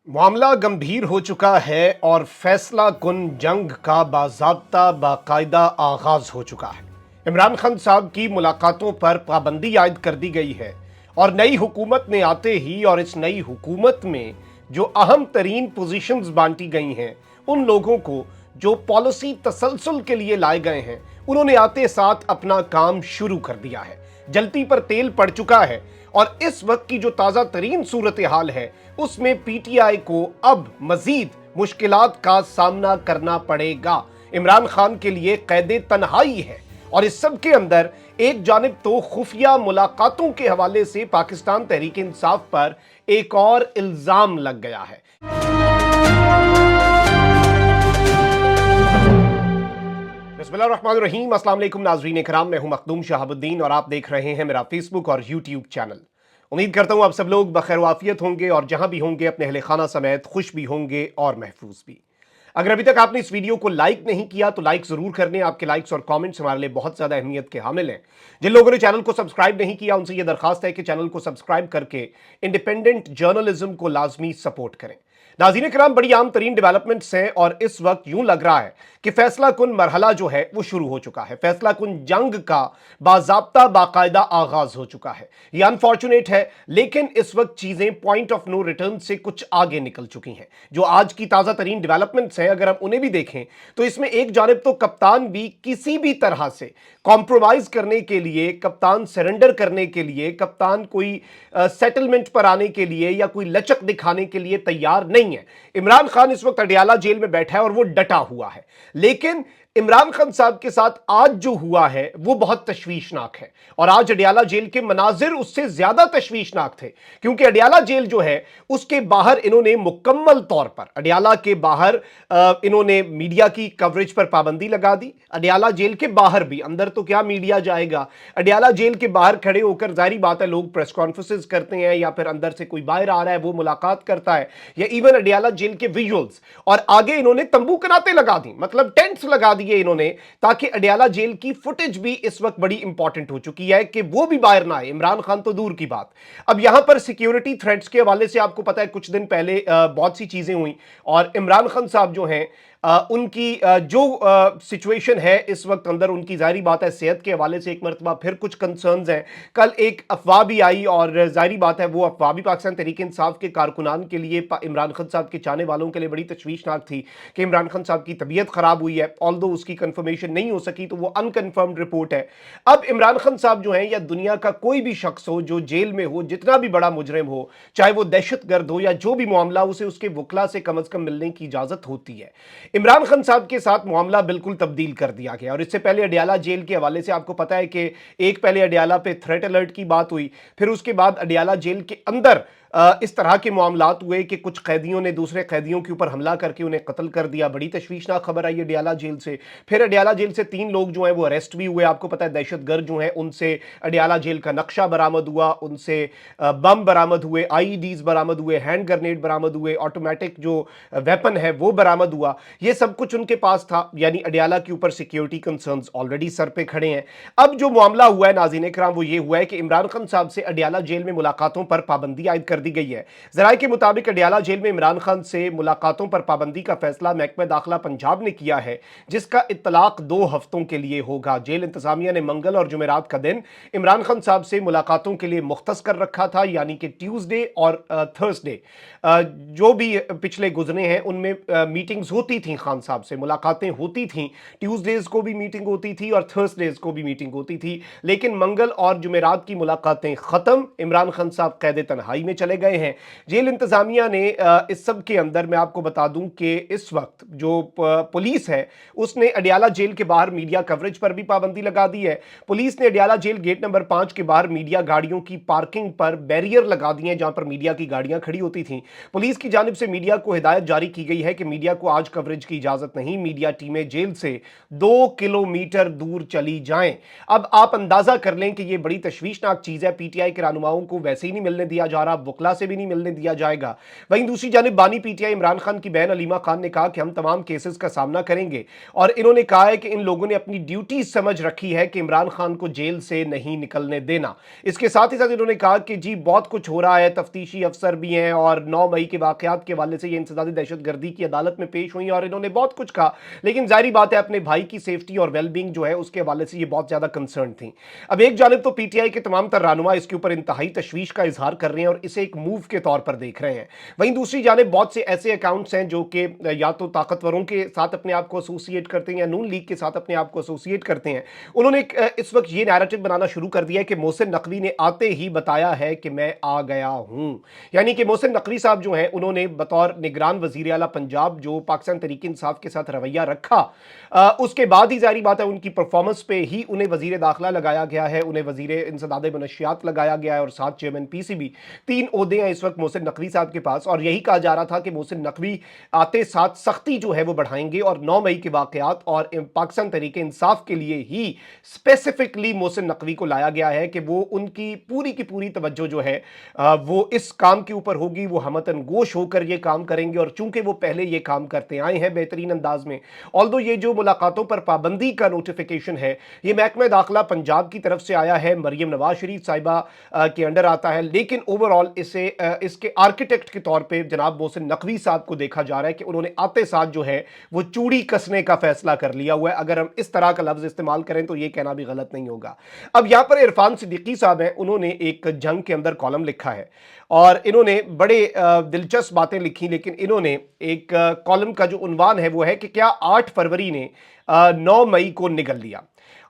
मामला गंभीर हो चुका है और फैसला कुन जंग का बाज़ाब्ता बाकायदा आगाज हो चुका है। इमरान खान साहब की मुलाकातों पर पाबंदी आयद कर दी गई है और नई हुकूमत ने आते ही और इस नई हुकूमत में जो अहम तरीन पोजीशंस बांटी गई हैं उन लोगों को जो पॉलिसी तसलसल के लिए लाए गए हैं उन्होंने आते साथ अपना काम शुरू कर दिया है। जलती पर तेल पड़ चुका है और इस वक्त की जो ताज़ा तरीन सूरत हाल है उसमें पीटीआई को अब मजीद मुश्किलात का सामना करना पड़ेगा। इमरान खान के लिए कैदे तन्हाई है और इस सब के अंदर एक जानिब तो खुफिया मुलाकातों के हवाले से पाकिस्तान तहरीक इंसाफ पर एक और इल्जाम लग गया है। बिस्मिल्लाहिर्रहमानिर्रहीम, अस्सलाम वालेकुम नाज़रीन इकराम, मैं हूं मखदूम शहाबुद्दीन और आप देख रहे हैं मेरा फेसबुक और यूट्यूब चैनल। उम्मीद करता हूं आप सब लोग बखैर वाफियत होंगे और जहां भी होंगे अपने अहले खाना समेत खुश भी होंगे और महफूज भी। अगर अभी तक आपने इस वीडियो को लाइक नहीं किया तो लाइक जरूर कर लें। आपके लाइक्स और कमेंट्स हमारे लिए बहुत ज्यादा अहमियत के हामिल हैं। जिन लोगों ने चैनल को सब्सक्राइब नहीं किया उनसे यह दरखास्त है कि चैनल को सब्सक्राइब करके इंडिपेंडेंट जर्नलिज्म को लाजमी सपोर्ट करें। नाज़रीन किराम, बड़ी आम तरीन डेवलपमेंट्स हैं और इस वक्त यूं लग रहा है कि फैसला कुन मरहला जो है वो शुरू हो चुका है। फैसला कुन जंग का बाज़ाब्ता बाकायदा आगाज हो चुका है। ये अनफॉर्चुनेट है लेकिन इस वक्त चीजें पॉइंट ऑफ नो रिटर्न से कुछ आगे निकल चुकी हैं। जो आज की ताजा तरीन डेवलपमेंट्स हैं अगर हम उन्हें भी देखें तो इसमें एक जानिब तो कप्तान भी किसी भी तरह से कॉम्प्रोमाइज करने के लिए, कप्तान सरेंडर करने के लिए, कप्तान कोई सेटलमेंट पर आने के लिए या कोई लचक दिखाने के लिए तैयार नहीं है। इमरान खान इस वक्त अडियाला जेल में बैठा है और वो डटा हुआ है। लेकिन इमरान खान साहब के साथ आज जो हुआ है वो बहुत तशवीशनाक है और आज अडियाला जेल के मनाजिर उससे ज्यादा तशवीशनाक थे क्योंकि अडियाला जेल जो है उसके बाहर इन्होंने मुकम्मल तौर पर अडियाला के बाहर इन्होंने मीडिया की कवरेज पर पाबंदी लगा दी। अडियाला जेल के बाहर भी, अंदर तो क्या मीडिया जाएगा, अडियाला जेल के बाहर खड़े होकर जाहिर बात है लोग प्रेस कॉन्फ्रेंसेस करते हैं या फिर अंदर से कोई बाहर आ रहा है वो मुलाकात करता है या इवन अडियाला जेल के विजुअल्स, और आगे इन्होंने तंबू कनाते लगा दी, मतलब टेंट्स लगा दिए इन्होंने ताकि अडियाला जेल की फुटेज भी इस वक्त बड़ी इंपॉर्टेंट हो चुकी है कि वो भी बाहर ना आए। इमरान खान तो दूर की बात। अब यहां पर सिक्योरिटी थ्रेट्स के हवाले से आपको पता है कुछ दिन पहले बहुत सी चीजें हुई और इमरान खान साहब जो हैं उनकी जो सिचुएशन है इस वक्त अंदर, उनकी जाहिर बात है सेहत के हवाले से एक मरतबा फिर कुछ कंसर्न्स हैं। कल एक अफवाह भी आई और जाहिर बात है वो अफवाह भी पाकिस्तान तहरीक इंसाफ के कारकुनान के लिए, इमरान खान साहब के चाहने वालों के लिए बड़ी तशवीशनाक थी कि इमरान खान साहब की तबीयत खराब हुई है। ऑल्दो उसकी कंफर्मेशन नहीं हो सकी तो वो अनकन्फर्म्ड रिपोर्ट है। अब इमरान खान साहब जो है या दुनिया का कोई भी शख्स हो जो जेल में हो, जितना भी बड़ा मुजरिम हो, चाहे वो दहशतगर्द हो या जो भी मामला, उसे उसके वकला से कम अज कम मिलने की इजाजत होती है। इमरान खान साहब के साथ मामला बिल्कुल तब्दील कर दिया गया और इससे पहले अडियाला जेल के हवाले से आपको पता है कि एक पहले अडियाला पे थ्रेट अलर्ट की बात हुई, फिर उसके बाद अडियाला जेल के अंदर इस तरह के मामलात हुए कि कुछ कैदियों ने दूसरे कैदियों के ऊपर हमला करके उन्हें कत्ल कर दिया। बड़ी तशवीशनाक खबर आई अडियाला जेल से। फिर अडियाला जेल से 3 लोग जो हैं वो अरेस्ट भी हुए। आपको पता है दहशतगर्द जो हैं उनसे अडियाला जेल का नक्शा बरामद हुआ, उनसे बम बरामद हुए, आईईडीज बरामद हुए, हैंड ग्रेनेड बरामद हुए, ऑटोमेटिक जो वेपन है वो बरामद हुआ। ये सब कुछ उनके पास था, यानी अडियाला के ऊपर सिक्योरिटी कंसर्न्स ऑलरेडी सर पे खड़े हैं। अब जो मामला हुआ है नाज़रीन इकराम वो ये हुआ है कि इमरान खान साहब से अडियाला जेल में मुलाकातों पर पाबंदी आयद कर दी गई है। जराये के मुताबिक अडियाला जेल में इमरान खान से मुलाकातों पर पाबंदी का फैसला महकमा दाखिला पंजाब ने किया है जिसका इत्तलाक 2 हफ्तों के लिए होगा। जेल इंतजामिया ने मंगल और जुमेरात का दिन इमरान खान साहब से मुलाकातों के लिए मुख्तस कर रखा था, यानी कि ट्यूसडे और थर्सडे जो भी पिछले गुजरे हैं उनमें मीटिंग्स होती थी, खान साहब से मुलाकातें होती थी। ट्यूसडेज को भी मीटिंग होती थी और थर्सडेज को भी मीटिंग होती थी, लेकिन मंगल और जुमेरात की मुलाकातें खत्म। इमरान खान साहब कैद तन्हाई में चले गए हैं। जेल इंतजामिया ने इस सब के अंदर मैं आपको बता दूं कि इस वक्त जो पुलिस है उसने अडियाला जेल के बाहर मीडिया कवरेज पर भी पाबंदी लगा दी है। पुलिस ने अडियाला जेल गेट नंबर 5 के बाहर मीडिया गाड़ियों की पार्किंग पर बैरियर लगा दिए जहां पर मीडिया की गाड़ियां खड़ी होती थी। पुलिस की जानिब से मीडिया को हिदायत जारी की गई है कि मीडिया को आज कवरेज की इजाजत नहीं, मीडिया टीमें जेल से 2 किलोमीटर दूर चली जाएं। अब आप अंदाजा कर लें कि यह बड़ी तशवीशनाक चीज है। पीटीआई के रहनुमाओं को वैसे ही नहीं मिलने दिया जा रहा, वकला से भी नहीं मिलने दिया जाएगा। वहीं दूसरी जानिब बानी पीटीआई इमरान खान की बहन अलीमा खान ने कहा कि हम तमाम केसेस का सामना करेंगे, और इन्होंने कहा है कि इन लोगों ने अपनी ड्यूटी समझ रखी है कि इमरान खान को जेल से नहीं निकलने देना। इसके साथ ही साथ इन्होंने कहा कि जी बहुत कुछ हो रहा है, तफ्तीशी अफसर भी हैं और 9 मई के वाकयात के हवाले से ये इंसदादी दहशतगर्दी की अदालत में पेश हुई, और इन्होंने बहुत कुछ कहा, लेकिन जाहिर बात है अपने भाई की सेफ्टी और वेलबींग जो है उसके हवाले से ये बहुत ज्यादा कंसर्न थी। अब एक जानिब तो पीटीआई के तमाम तर रहनुमा इसके ऊपर इंतहाई तशवीश का इजहार कर रहे हैं और इसे एक मूव के तौर पर देख रहे हैं। वहीं दूसरी जानिब बहुत से ऐसे अकाउंट्स हैं जो कि या तो ताकतवरों के साथ अपने आप को एसोसिएट करते हैं या नून लीग के साथ अपने आप को एसोसिएट करते हैं। उन्होंने इस वक्त ये नैरेटिव बनाना शुरू कर दिया है कि मोहसिन नकवी ने आते ही बताया है कि मैं आ गया हूं। यानी कि मोहसिन नकवी साहब जो हैं उन्होंने बतौर निगरान वजीर आला पंजाब जो पाकिस्तान तहरीक इंसाफ के साथ रवैया रखा, उसके बाद ही जारी बात है उनकी परफॉर्मेंस पे ही उन्हें वजीर दाखिला लगाया गया है, उन्हें वजीर इंसदाद मनशियात लगाया गया है और साथ चेयरमैन पीसीबी। 3 ओहदे हैं इस वक्त मोहसिन नकवी साहब के पास, और यही कहा जा रहा था कि मोहसिन नकवी आते साथ सख्ती जो है वो बढ़ाएंगे और 9 मई के वाकयात और पाकिस्तान तहरीक इंसाफ के लिए ही स्पेसिफिकली मोहसिन नकवी को लाया गया है कि वो उनकी पूरी की पूरी तवज्जो जो है वो इस काम के ऊपर होगी, वो हमतन गोश होकर ये काम करेंगे। और चूंकि वो पहले ये काम करते आए हैं बेहतरीन अंदाज में, ऑल्दो ये जो मुलाकातों पर पाबंदी का नोटिफिकेशन है ये महकमा दाखिला पंजाब की तरफ से आया है, मरियम नवाज शरीफ साहिबा के अंडर आता है, लेकिन ओवरऑल इसे इसके आर्किटेक्ट के तौर पे जनाब मोहसिन नकवी साहब को देखा जा रहा है कि उन्होंने आते साथ जो है वो चूड़ी कसने का फैसला कर लिया हुआ है। अगर हम इस तरह का लफ्ज इस्तेमाल करें तो ये कहना भी गलत नहीं होगा। अब यहां पर इरफान सिद्दीकी साहब हैं, उन्होंने एक जंग के अंदर कॉलम लिखा है और इन्होंने बड़े दिलचस्प बातें लिखी, लेकिन इन्होंने एक कॉलम का जो उन्वान है वो है कि क्या 8 फरवरी ने 9 मई को निगल लिया,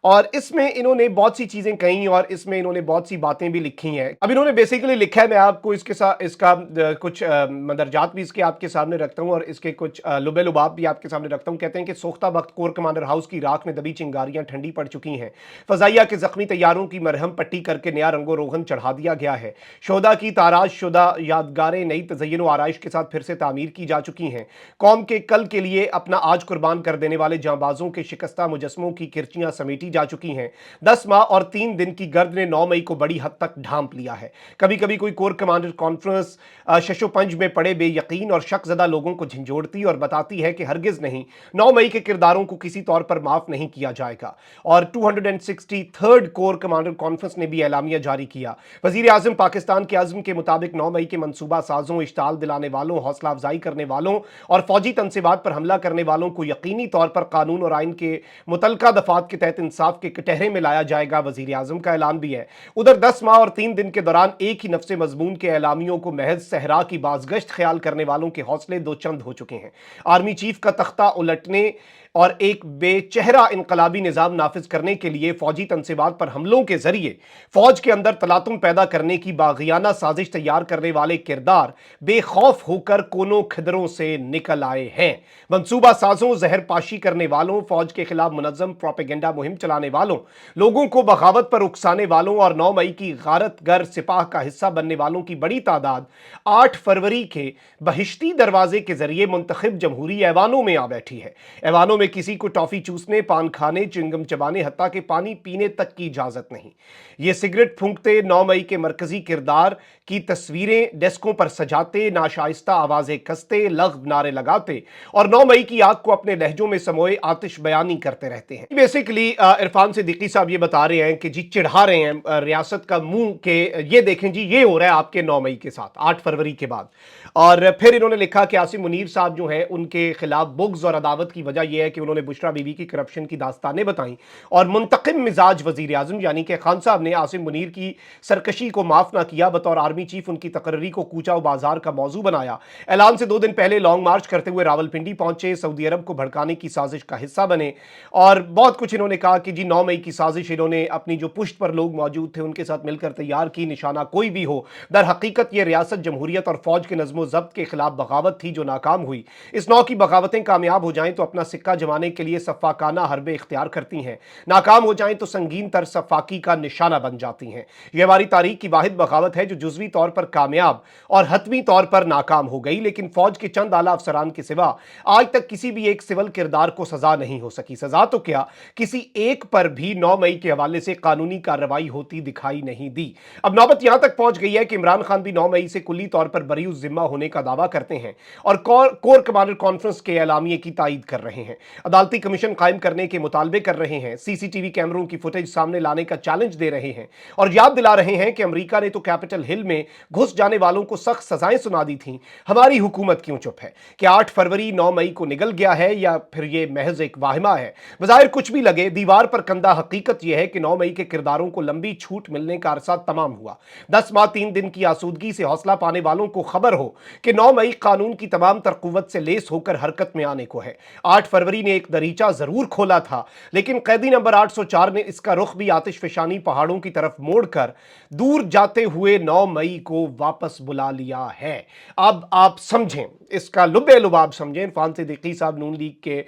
और इसमें इन्होंने बहुत सी चीजें कही और इसमें इन्होंने बहुत सी बातें भी लिखी हैं। अब इन्होंने बेसिकली लिखा है, मैं आपको इसके साथ इसका कुछ मंदरजात भी इसके आपके सामने रखता हूं और इसके कुछ लुबे लुबाब भी आपके सामने रखता हूं। कहते हैं कि सोख्ता बख्त कोर कमांडर हाउस की राख में दबी चिंगारियां ठंडी पड़ चुकी हैं, फजाइया के जख्मी तैयारों की मरहम पट्टी करके नया रंगो रोगन चढ़ा दिया गया है, शोदा की ताराज शुदा यादगारें नई तज़य्युन व आराइश के साथ फिर से तामीर की जा चुकी हैं, कौम के कल के लिए अपना आज कुर्बान कर देने वाले जांबाजों के शिकस्ता मुजस्मों की किरचियां समेटी जा चुकी हैं। 10 माह और 3 दिन की गर्द ने 9 मई को बड़ी हद तक ढांप लिया है। कभी कभी कोई कोर कमांडर कॉन्फ्रेंस शशोपंज में पड़े बेयकीन और शकजदा लोगों को झंझोड़ती और बताती है कि हरगिज नहीं, 9 मई के किरदारों को किसी तौर पर माफ नहीं किया जाएगा। और 263rd कोर कमांडर कॉन्फ्रेंस ने भी एलामिया जारी किया। वजीर आजम पाकिस्तान के अज़्म के मुताबिक 9 मई के मंसूबा साजों, इश्ताल दिलाने वालों, हौसला अफजाई करने वालों और फौजी तनसीबात पर हमला करने वालों को यकीनी तौर पर कानून और आइन के मुतलका दफात के तहत इंसाफ के कटहरे में लाया जाएगा, वजीर आजम का ऐलान भी है। उधर 10 माह और 3 दिन के दौरान एक ही नफ्से मजमून के ऐलामियों को महज सहरा की बाज़गश्त ख्याल करने वालों के हौसले दो चंद हो चुके हैं। आर्मी चीफ का तख्ता उलटने और एक बेचेहरा इनकलाबी निजाम नाफिज करने के लिए फौजी तनसीबात पर हमलों के जरिए फौज के अंदर तलातुम पैदा करने की बागियाना साजिश तैयार करने वाले किरदार बेखौफ होकर कोनों खिदरों से निकल आए हैं। मंसूबा साजों, जहर पाशी करने वालों, फौज के खिलाफ मुनज्जम प्रोपेगेंडा मुहिम चलाने वालों, लोगों को बगावत पर उकसाने वालों और 9 मई की गारतगर सिपाह का हिस्सा बनने वालों की बड़ी तादाद 8 फरवरी के बहिश्ती दरवाजे के जरिए मुंतखब जमहूरी ऐवानों में आ बैठी है। ऐवानों में किसी को टॉफी चूसने, पान खाने, च्युइंगम चबाने, हत्ता के पानी पीने तक की इजाजत नहीं। ये सिगरेट फूंकते, 9 मई के मरकजी किरदार की तस्वीरें डेस्कों पर सजाते, नाशाइस्ता आवाजें कसते, लग़्व नारे लगाते और 9 मई की आग को अपने लहजों में समोए आतिश बयानी करते रहते हैं। बेसिकली इरफान सिद्दीकी साहब ये बता रहे हैं कि जी चिढ़ा रहे हैं रियासत का मुंह के, ये देखें जी ये हो रहा है आपके 9 मई के साथ 8 फरवरी के बाद। और फिर इन्होंने लिखा कि आसिम मुनीर साहब जो है उनके खिलाफ बुग़्ज़ और अदावत की वजह यह है कि उन्होंने बुशरा बीवी की करप्शन की दास्तानें बताई और मुंतकिम मिजाज वजीर आजम यानी कि खान साहब ने आसिम मुनीर की सरकशी को माफ ना किया, बतौर आर्मी चीफ उनकी तकर्री को कूचा व बाजार का मौजू बनाया। ऐलान से 2 दिन पहले लॉन्ग मार्च करते हुए रावलपिंडी पहुंचे, सऊदी अरब को भड़काने की साजिश का हिस्सा बने और बहुत कुछ इन्होंने कहा कि जी 9 मई की साजिश इन्होंने अपनी जो पुश्त पर लोग मौजूद थे उनके साथ मिलकर तैयार की, निशाना कोई भी हो। दर हकीकत यह रियासत जमहूरियत और फौज के नज़्मो ज़ब्त के खिलाफ बगावत थी जो नाकाम हुई। इस नौ की बगावतें कामयाब हो जाएं तो अपना सिक्का जमाने के लिए सफ़ाकाना हरबे इख्तियार करती हैं, नाकाम हो जाएं तो संगीन तर सफ़ाकी का निशाना बन जाती हैं। यह हमारी तारीख की वाहिद बगावत है जो जुज़वी कुल्ली तौर पर कामयाब और हतमी तौर पर नाकाम हो गई, लेकिन फौज के चंद आला अफसरान के सिवा आज तक किसी भी एक सिविल किरदार को सजा नहीं हो सकी। सजा तो क्या, किसी एक पर भी 9 मई के हवाले से कानूनी कार्रवाई होती दिखाई नहीं दी। अब नौबत यहां तक पहुंच गई है कि इमरान खान भी 9 मई से कुल्ली तौर पर बरी जिम्मा होने का दावा करते हैं और कोर कमांडर कॉन्फ्रेंस के एलामिये की तायीद कर रहे हैं, अदालती कमीशन कायम करने के मुतालबे कर रहे हैं, सीसीटीवी कैमरों की फुटेज सामने लाने का चैलेंज दे रहे हैं और याद दिला रहे हैं कि अमेरिका ने तो कैपिटल हिल में घुस जाने वालों को सख्त सजाएं सुना दी थीं, हमारी हुकूमत क्यों चुप है? क्या 8 फरवरी 9 मई को निगल गया है या फिर यह महज एक वाहिमा है? बज़ाहिर कुछ भी लगे, दीवार पर कंदा हकीकत यह है कि 9 मई के किरदारों को लंबी छूट मिलने का अरसा तमाम हुआ। 10 माह 3 दिन की आसूदगी से हौसला पाने वालों को खबर हो कि 9 मई कानून की तमाम तर कुव्वत से लेस होकर हरकत में आने को है। 8 फरवरी ने एक दरीचा जरूर खोला था, लेकिन कैदी नंबर 804 ने इसका रुख भी आतिशफशानी पहाड़ों की तरफ मोड़कर दूर जाते हुए 9 मई को वापस बुला लिया है। अब आप समझें, इसका लुब्बे लुबाब समझें। इरफान सिद्दीकी साहब नून लीग के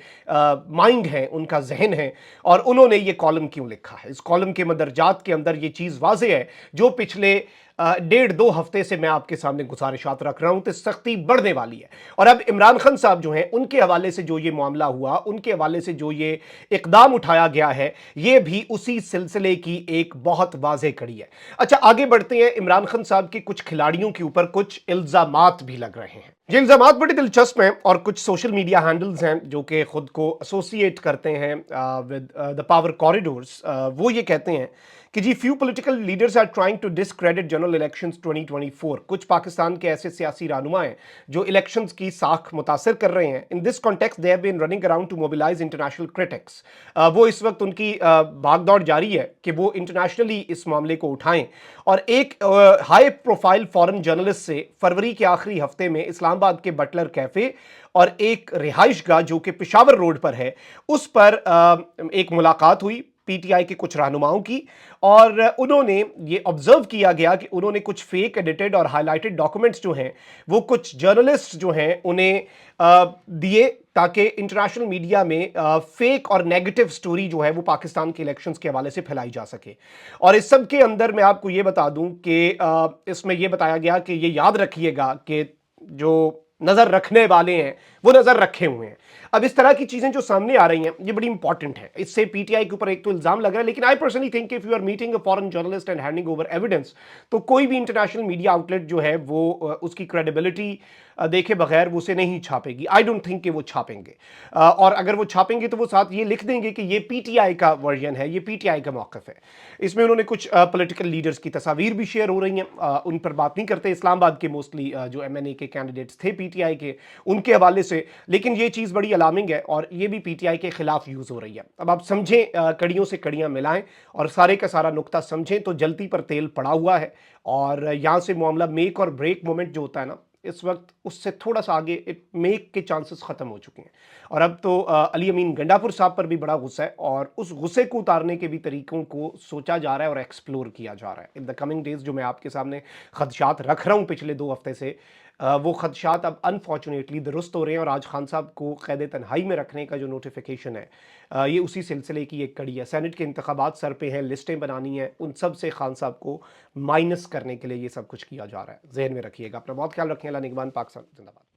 माइंड हैं, उनका जहन है, और उन्होंने ये कॉलम क्यों लिखा है। इस कॉलम के मदरजात के अंदर ये चीज वाज़ेह है जो पिछले 1.5-2 हफ्ते से मैं आपके सामने गुजारिशात रख रहा हूं, तो सख्ती बढ़ने वाली है। और अब इमरान खान साहब जो हैं, उनके हवाले से जो ये मामला हुआ, उनके हवाले से जो ये इकदाम उठाया गया है, ये भी उसी सिलसिले की एक बहुत वाज़ेह कड़ी है। अच्छा, आगे बढ़ते हैं। इमरान खान साहब के कुछ खिलाड़ियों के ऊपर कुछ इल्जामात भी लग रहे हैं। ये इल्जामात बड़े दिलचस्प हैं और कुछ सोशल मीडिया हैंडल्स हैं जो कि खुद को एसोसिएट करते हैं विद द पावर कॉरिडोर्स। वो ये कहते हैं कि जी few political leaders are trying to discredit general elections 2024। कुछ पाकिस्तान के ऐसे सियासी रहनुमा हैं जो इलेक्शंस की साख मुतासर कर रहे हैं। In this context they have been running around to mobilize international critics. वो इस वक्त उनकी भागदौड़ जारी है कि वो इंटरनेशनली इस मामले को उठाएं और एक हाई प्रोफाइल फॉरेन जर्नलिस्ट से फरवरी के आखिरी हफ्ते में इस्लामाबाद के बटलर कैफे और एक रिहाइश गाह जो कि पेशावर रोड पर है, उस पर एक मुलाकात हुई पीटीआई के कुछ रहनुमाओं की, और उन्होंने ये ऑब्जर्व किया गया कि उन्होंने कुछ फेक एडिटेड और हाईलाइटेड डॉक्यूमेंट्स जो हैं वो कुछ जर्नलिस्ट जो हैं उन्हें दिए ताकि इंटरनेशनल मीडिया में फेक और नेगेटिव स्टोरी जो है वो पाकिस्तान के इलेक्शंस के हवाले से फैलाई जा सके। और इस सब के अंदर मैं आपको ये बता दूं कि इसमें यह बताया गया कि ये याद रखिएगा कि जो नजर रखने वाले हैं वो नजर रखे हुए हैं। अब इस तरह की चीजें जो सामने आ रही हैं ये बड़ी इंपॉर्टेंट है। इससे पीटीआई के ऊपर एक तो इल्जाम लग रहा है, लेकिन I personally think if you are meeting a foreign journalist and handing over evidence, तो कोई भी इंटरनेशनल मीडिया आउटलेट जो है वो उसकी क्रेडिबिलिटी देखे बगैर वो उसे नहीं छापेगी। आई डोंट थिंक कि वो छापेंगे, और अगर वो छापेंगे तो वो साथ ये लिख देंगे कि ये पीटीआई का वर्जन है, ये पीटीआई का मौक़िफ़ है। इसमें उन्होंने कुछ पॉलिटिकल लीडर्स की तस्वीर भी शेयर हो रही हैं, उन पर बात नहीं करते। इस्लामाबाद के मोस्टली जो एमएनए के कैंडिडेट्स थे पीटीआई के, उनके हवाले से, लेकिन ये चीज़ बड़ी अलार्मिंग है और ये भी पीटीआई के खिलाफ यूज़ हो रही है। अब आप समझें, कड़ियों से कड़ियाँ मिलाएं और सारे का सारा नुक्ता समझें तो जलती पर तेल पड़ा हुआ है। और यहाँ से मामला मेक और ब्रेक मोमेंट जो होता है ना, इस वक्त उससे थोड़ा सा आगे इट मेक के चांसेस खत्म हो चुके हैं। और अब तो अली अमीन गंडापुर साहब पर भी बड़ा गुस्सा है और उस गुस्से को उतारने के भी तरीकों को सोचा जा रहा है और एक्सप्लोर किया जा रहा है इन द कमिंग डेज। जो मैं आपके सामने खदशात रख रहा हूँ पिछले 2 हफ्ते से, वो खदशात अब अनफॉर्चुनेटली दुरुस्त हो रहे हैं और आज खान साहब को कैद तन्हाई में रखने का जो नोटिफिकेशन है, ये उसी सिलसिले की एक कड़ी है। सेनेट के इंतखाबात सर पे हैं, लिस्टें बनानी हैं, उन सब से खान साहब को माइनस करने के लिए ये सब कुछ किया जा रहा है। जहन में रखिएगा। अपना बहुत ख्याल रखें। अल्लाह निगहबान। पाकिस्तान जिंदाबाद।